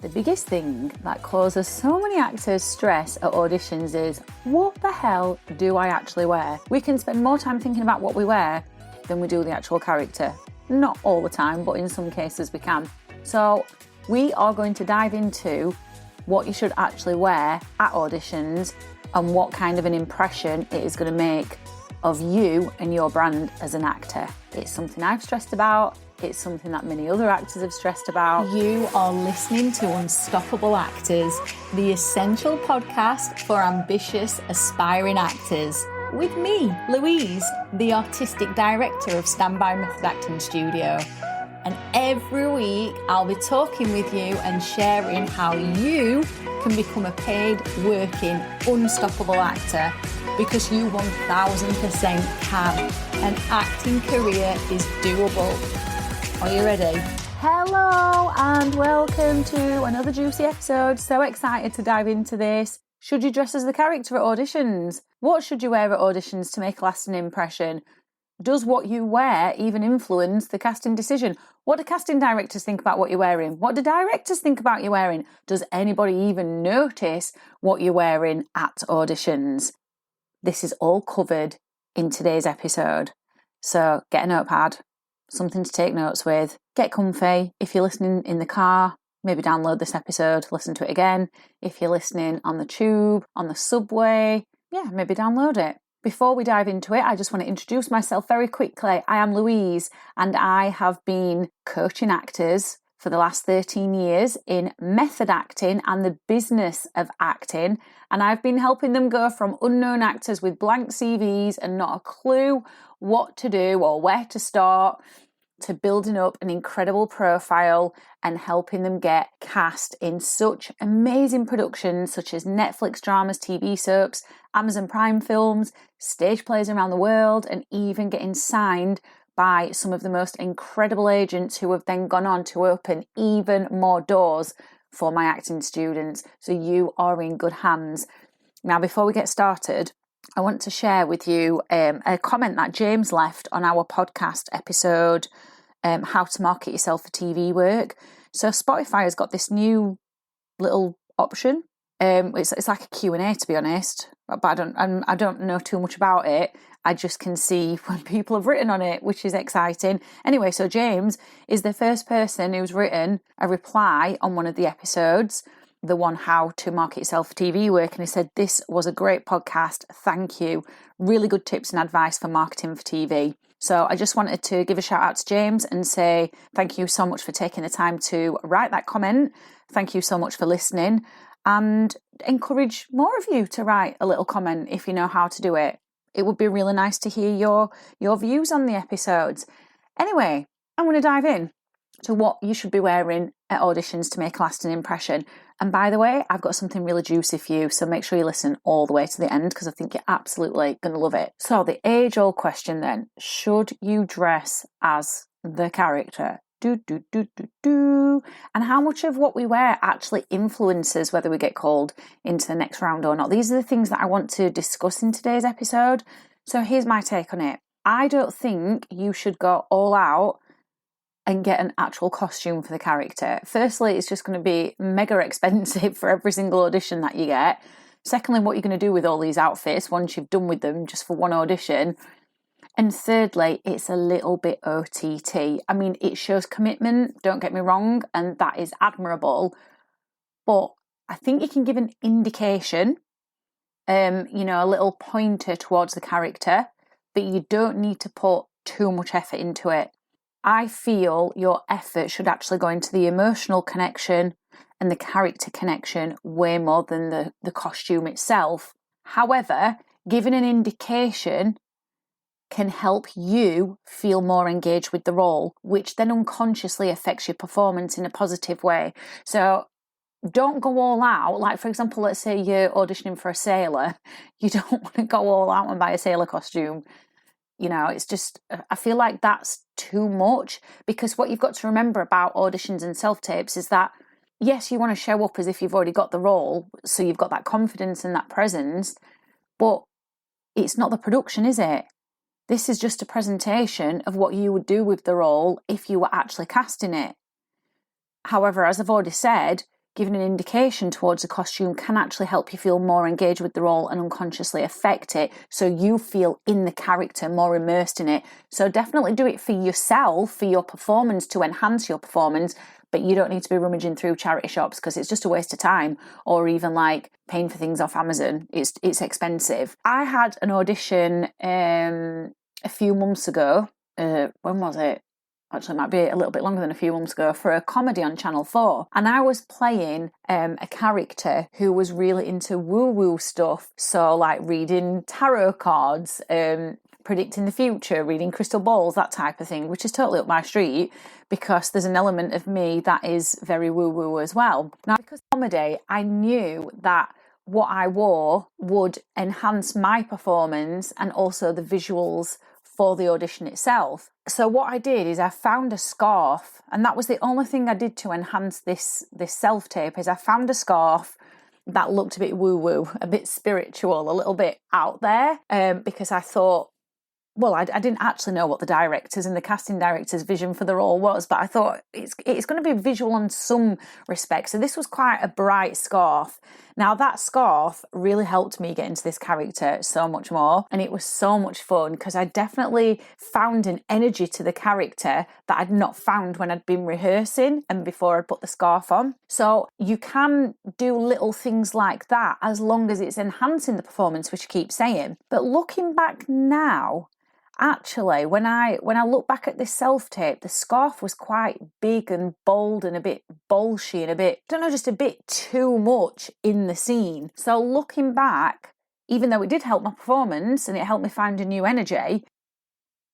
The biggest thing that causes so many actors stress at auditions is, what the hell do I actually wear? We can spend more time thinking about what we wear than we do the actual character. Not all the time, but in some cases we can. So we are going to dive into what you should actually wear at auditions and what kind of an impression it is going to make of you and your brand as an actor. It's something I've stressed about. It's something that many other actors have stressed about. You are listening to Unstoppable Actors, the essential podcast for ambitious, aspiring actors. With me, Louise, the artistic director of Standby Method Acting Studio. And every week I'll be talking with you and sharing how you can become a paid, working, unstoppable actor, because you 1000% can. An acting career is doable. Are you ready? Hello and welcome to another juicy episode. So excited to dive into this. Should you dress as the character at auditions? What should you wear at auditions to make a lasting impression? Does what you wear even influence the casting decision? What do casting directors think about what you're wearing? What do directors think about you wearing? Does anybody even notice what you're wearing at auditions? This is all covered in today's episode. So get a notepad, something to take notes with, get comfy. If you're listening in the car, maybe download this episode, listen to it again. If you're listening on the tube, on the subway, maybe download it. Before we dive into it, I just want to introduce myself very quickly. I am Louise and I have been coaching actors for the last 13 years in method acting and the business of acting. And I've been helping them go from unknown actors with blank CVs and not a clue what to do or where to start, to building up an incredible profile and helping them get cast in such amazing productions such as Netflix dramas, TV soaps, Amazon Prime films, stage plays around the world, and even getting signed by some of the most incredible agents who have then gone on to open even more doors for my acting students. So you are in good hands. Now, before we get started, I want to share with you a comment that James left on our podcast episode, How to Market Yourself for TV Work. So Spotify has got this new little option. It's like a Q&A, to be honest, but I don't know too much about it. I just can see when people have written on it, which is exciting. Anyway, so James is the first person who's written a reply on one of the episodes, the one How to Market Yourself for TV Work, and he said, "This was a great podcast. Thank you. Really good tips and advice for marketing for TV." So I just wanted to give a shout out to James and say thank you so much for taking the time to write that comment. Thank you so much for listening, and encourage more of you to write a little comment if you know how to do it. It would be really nice to hear your views on the episodes. Anyway, I'm going to dive in to what you should be wearing at auditions to make a lasting impression. And by the way, I've got something really juicy for you, so make sure you listen all the way to the end because I think you're absolutely going to love it. So the age-old question then, should you dress as the character? And how much of what we wear actually influences whether we get called into the next round or not? These are the things that I want to discuss in today's episode. So here's my take on it. I don't think you should go all out and get an actual costume for the character. Firstly, it's just going to be mega expensive for every single audition that you get. Secondly, what you're going to do with all these outfits once you've done with them just for one audition. And thirdly, it's a little bit OTT. I mean, it shows commitment, don't get me wrong, and that is admirable. But I think you can give an indication, a little pointer towards the character, but you don't need to put too much effort into it. I feel your effort should actually go into the emotional connection and the character connection way more than the costume itself. However, giving an indication can help you feel more engaged with the role, which then unconsciously affects your performance in a positive way. So don't go all out. Like, for example, let's say you're auditioning for a sailor. You don't want to go all out and buy a sailor costume. It's just, I feel like that's too much, because what you've got to remember about auditions and self-tapes is that, yes, you want to show up as if you've already got the role, so you've got that confidence and that presence, but it's not the production, is it? This is just a presentation of what you would do with the role if you were actually casting it. However, as I've already said, giving an indication towards a costume can actually help you feel more engaged with the role and unconsciously affect it, so you feel in the character, more immersed in it. So definitely do it for yourself, for your performance, to enhance your performance, but you don't need to be rummaging through charity shops because it's just a waste of time, or even like paying for things off Amazon. It's expensive. I had an audition a few months ago. When was it? Actually, it might be a little bit longer than a few months ago, for a comedy on Channel 4. And I was playing a character who was really into woo-woo stuff. So like reading tarot cards, predicting the future, reading crystal balls, that type of thing, which is totally up my street because there's an element of me that is very woo-woo as well. Now, because comedy, I knew that what I wore would enhance my performance and also the visuals for the audition itself. So what I did is I found a scarf, and that was the only thing I did to enhance this self-tape, is I found a scarf that looked a bit woo-woo, a bit spiritual, a little bit out there, because I thought, well, I didn't actually know what the directors and the casting director's vision for the role was, but I thought it's going to be visual in some respects. So this was quite a bright scarf. Now, that scarf really helped me get into this character so much more, and it was so much fun because I definitely found an energy to the character that I'd not found when I'd been rehearsing and before I'd put the scarf on. So you can do little things like that as long as it's enhancing the performance, which I keep saying. But looking back now, actually, when I look back at this self-tape, the scarf was quite big and bold and a bit bolshy and a bit, I don't know, just a bit too much in the scene. So looking back, even though it did help my performance and it helped me find a new energy,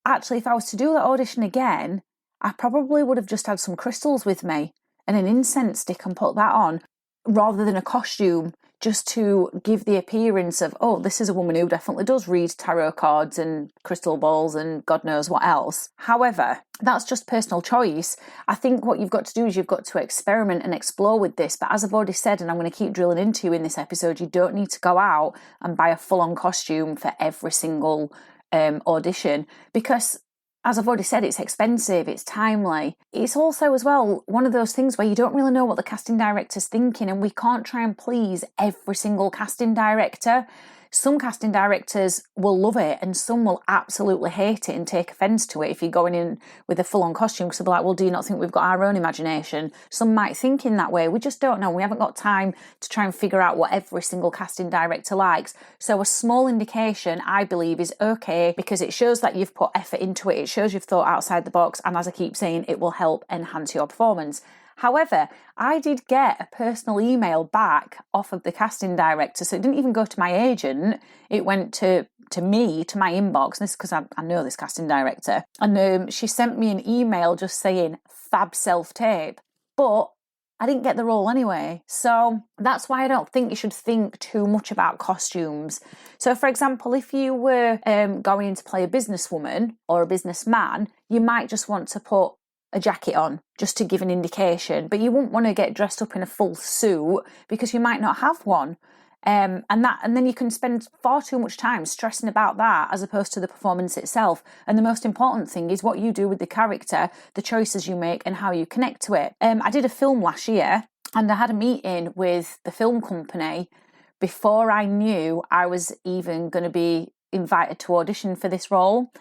actually, if I was to do that audition again, I probably would have just had some crystals with me and an incense stick and put that on rather than a costume, just to give the appearance of, oh, this is a woman who definitely does read tarot cards and crystal balls and God knows what else. However, that's just personal choice. I think what you've got to do is you've got to experiment and explore with this. But as I've already said, and I'm going to keep drilling into you in this episode, you don't need to go out and buy a full-on costume for every single audition, because as I've already said, it's expensive, it's timely. It's also, as well, one of those things where you don't really know what the casting director's thinking, and we can't try and please every single casting director. Some casting directors will love it and some will absolutely hate it and take offence to it if you're going in with a full-on costume, because they'll be like, well, do you not think we've got our own imagination? Some might think in that way. We just don't know. We haven't got time to try and figure out what every single casting director likes. So a small indication, I believe, is okay, because it shows that you've put effort into it. It shows you've thought outside the box, and as I keep saying, it will help enhance your performance. However, I did get a personal email back off of the casting director, so it didn't even go to my agent. It went to me, to my inbox, and this is because I know this casting director. And she sent me an email just saying, fab self-tape. But I didn't get the role anyway. So that's why I don't think you should think too much about costumes. So, for example, if you were going in to play a businesswoman or a businessman, you might just want to put a jacket on just to give an indication, but you wouldn't want to get dressed up in a full suit because you might not have one. And then you can spend far too much time stressing about that as opposed to the performance itself. And the most important thing is what you do with the character, the choices you make, and how you connect to it. I did a film last year, and I had a meeting with the film company before I knew I was even going to be invited to audition for this role.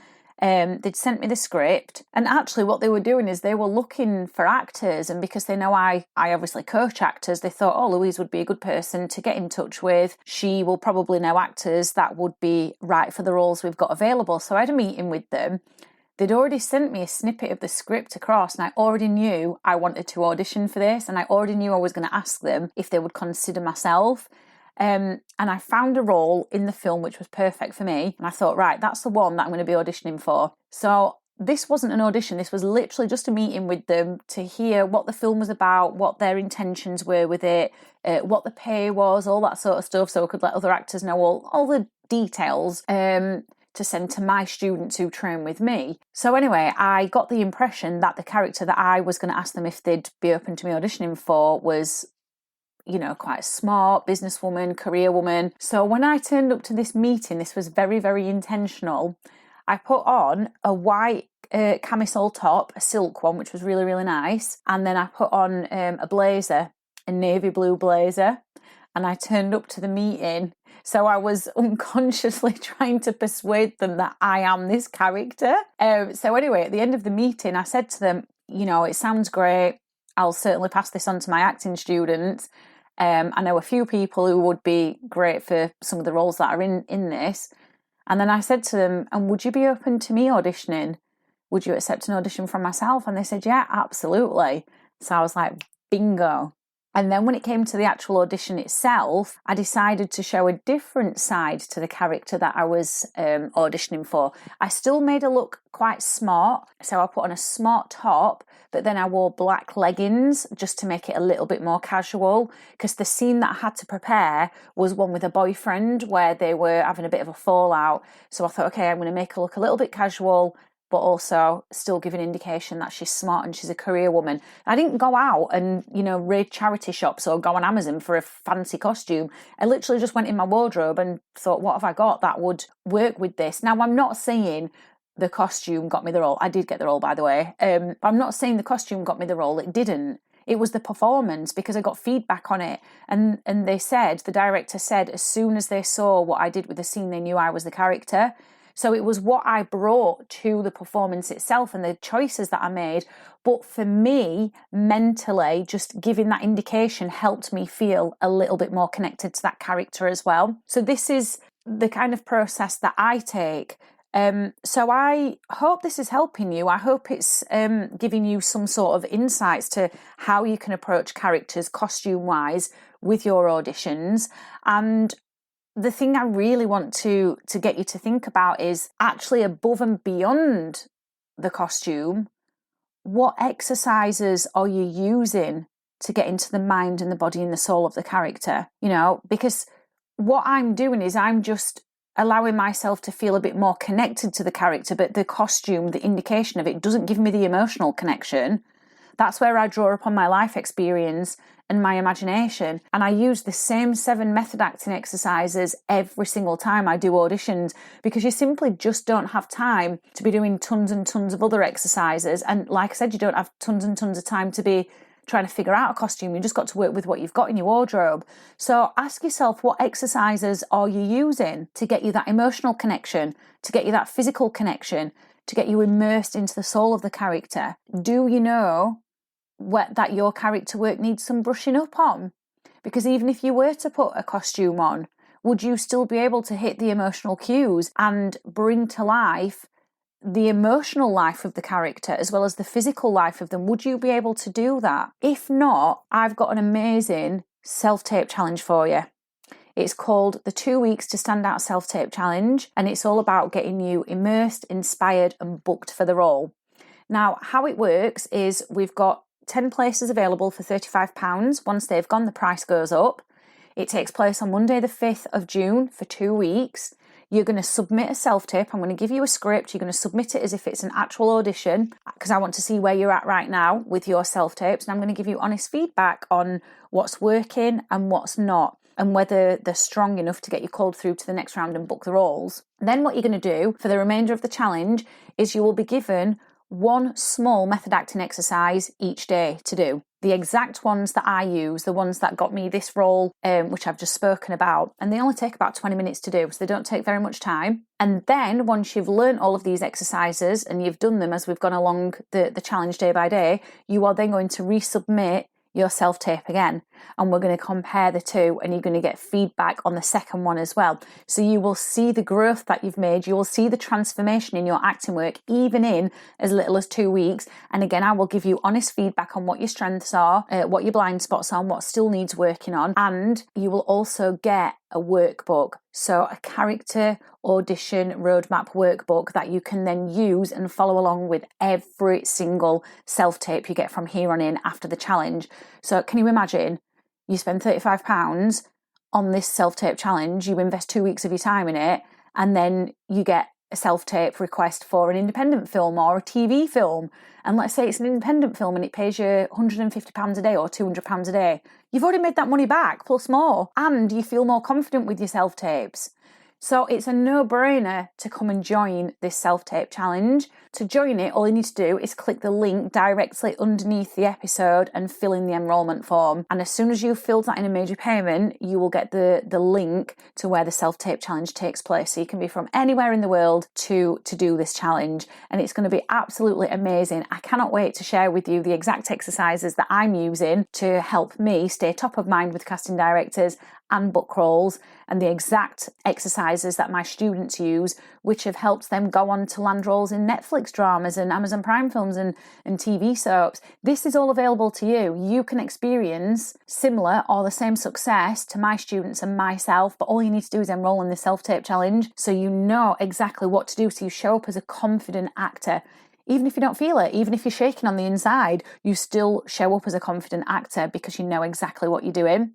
They'd sent me the script, and actually what they were doing is they were looking for actors, and because they know I obviously coach actors, they thought, oh, Louise would be a good person to get in touch with. She will probably know actors that would be right for the roles we've got available. So I had a meeting with them. They'd already sent me a snippet of the script across, and I already knew I wanted to audition for this, and I already knew I was going to ask them if they would consider myself. And I found a role in the film which was perfect for me, and I thought, right, that's the one that I'm going to be auditioning for. So this wasn't an audition, this was literally just a meeting with them to hear what the film was about, what their intentions were with it, what the pay was, all that sort of stuff, so I could let other actors know all the details to send to my students who train with me. So anyway, I got the impression that the character that I was going to ask them if they'd be open to me auditioning for was, you know, quite a smart businesswoman, career woman. So when I turned up to this meeting, this was very, very intentional. I put on a white camisole top, a silk one, which was really, really nice. And then I put on a blazer. a navy blue blazer, and I turned up to the meeting. So I was unconsciously trying to persuade them that I am this character. So anyway, at the end of the meeting, I said to them, it sounds great. I'll certainly pass this on to my acting students. I know a few people who would be great for some of the roles that are in this. And then I said to them, and would you be open to me auditioning? Would you accept an audition from myself? And they said, yeah, absolutely. So I was like, bingo. And then when it came to the actual audition itself, I decided to show a different side to the character that I was auditioning for. I still made her look quite smart. So I put on a smart top, but then I wore black leggings just to make it a little bit more casual, because the scene that I had to prepare was one with a boyfriend where they were having a bit of a fallout. So I thought, okay, I'm going to make her look a little bit casual, but also still give an indication that she's smart and she's a career woman. I didn't go out and, raid charity shops or go on Amazon for a fancy costume. I literally just went in my wardrobe and thought, what have I got that would work with this? Now, I'm not saying the costume got me the role. I did get the role, by the way. But I'm not saying the costume got me the role. It didn't. It was the performance, because I got feedback on it. And the director said, as soon as they saw what I did with the scene, they knew I was the character. So it was what I brought to the performance itself and the choices that I made. But for me, mentally, just giving that indication helped me feel a little bit more connected to that character as well. So this is the kind of process that I take. So I hope this is helping you. I hope it's giving you some sort of insights to how you can approach characters costume-wise with your auditions. And the thing I really want to get you to think about is actually above and beyond the costume, what exercises are you using to get into the mind and the body and the soul of the character? Because what I'm doing is I'm just allowing myself to feel a bit more connected to the character, but the costume, the indication of it, doesn't give me the emotional connection. That's where I draw upon my life experience and my imagination. And I use the same 7 method acting exercises every single time I do auditions, because you simply just don't have time to be doing tons and tons of other exercises. And like I said, you don't have tons and tons of time to be trying to figure out a costume. You just got to work with what you've got in your wardrobe. So ask yourself, what exercises are you using to get you that emotional connection, to get you that physical connection, to get you immersed into the soul of the character? Do you know that your character work needs some brushing up on? Because even if you were to put a costume on, would you still be able to hit the emotional cues and bring to life the emotional life of the character as well as the physical life of them? Would you be able to do that? If not, I've got an amazing self-tape challenge for you. It's called the 2 weeks to stand out self-tape challenge, and it's all about getting you immersed, inspired and booked for the role. Now, how it works is we've got 10 places available for £35. Once they've gone, the price goes up. It takes place on Monday the 5th of June for 2 weeks. You're going to submit a self-tape. I'm going to give you a script. You're going to submit it as if it's an actual audition, because I want to see where you're at right now with your self-tapes. And I'm going to give you honest feedback on what's working and what's not, and whether they're strong enough to get you called through to the next round and book the roles. And then what you're going to do for the remainder of the challenge is you will be given one small method acting exercise each day to do. The exact ones that I use, the ones that got me this role, which I've just spoken about, and they only take about 20 minutes to do, so they don't take very much time. And then once you've learned all of these exercises and you've done them as we've gone along the challenge day by day, you are then going to resubmit your self-tape again, and we're going to compare the two, and you're going to get feedback on the second one as well. So you will see the growth that you've made, you will see the transformation in your acting work, even in as little as 2 weeks. And again, I will give you honest feedback on what your strengths are, what your blind spots are, and what still needs working on. And you will also get a workbook, so a character audition roadmap workbook that you can then use and follow along with every single self-tape you get from here on in after the challenge. So can you imagine, you spend £35 on this self-tape challenge, you invest 2 weeks of your time in it, and then you get a self-tape request for an independent film or a TV film. And let's say it's an independent film and it pays you £150 a day or £200 a day. You've already made that money back plus more, and you feel more confident with your self-tapes. So it's a no-brainer to come and join this self-tape challenge. To join it, all you need to do is click the link directly underneath the episode and fill in the enrolment form. And as soon as you've filled that in a major payment, you will get the link to where the self-tape challenge takes place. So you can be from anywhere in the world to do this challenge. And it's going to be absolutely amazing. I cannot wait to share with you the exact exercises that I'm using to help me stay top of mind with casting directors and book roles, and the exact exercises that my students use, which have helped them go on to land roles in Netflix dramas and Amazon Prime films and TV soaps. This is all available to you. You can experience similar or the same success to my students and myself, but all you need to do is enroll in the self-tape challenge so you know exactly what to do, so you show up as a confident actor. Even if you don't feel it, even if you're shaking on the inside, you still show up as a confident actor because you know exactly what you're doing.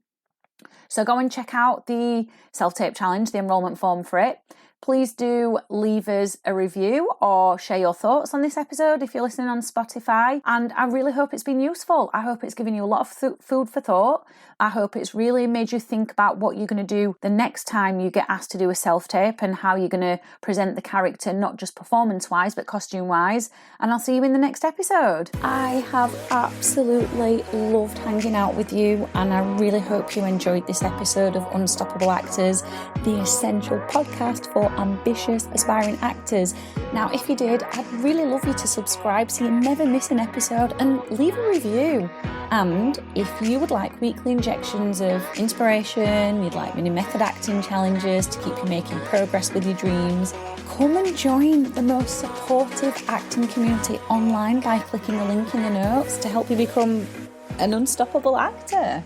So go and check out the self-tape challenge, the enrolment form for it. Please do leave us a review or share your thoughts on this episode if you're listening on Spotify. And I really hope it's been useful. I hope it's given you a lot of food for thought. I hope it's really made you think about what you're going to do the next time you get asked to do a self-tape and how you're going to present the character, not just performance-wise, but costume-wise. And I'll see you in the next episode. I have absolutely loved hanging out with you, and I really hope you enjoyed this episode of Unstoppable Actors, the essential podcast for ambitious, aspiring actors. Now, if you did, I'd really love you to subscribe so you never miss an episode, and leave a review. And if you would like weekly injections of inspiration, you'd like mini method acting challenges to keep you making progress with your dreams, come and join the most supportive acting community online by clicking the link in the notes to help you become an unstoppable actor.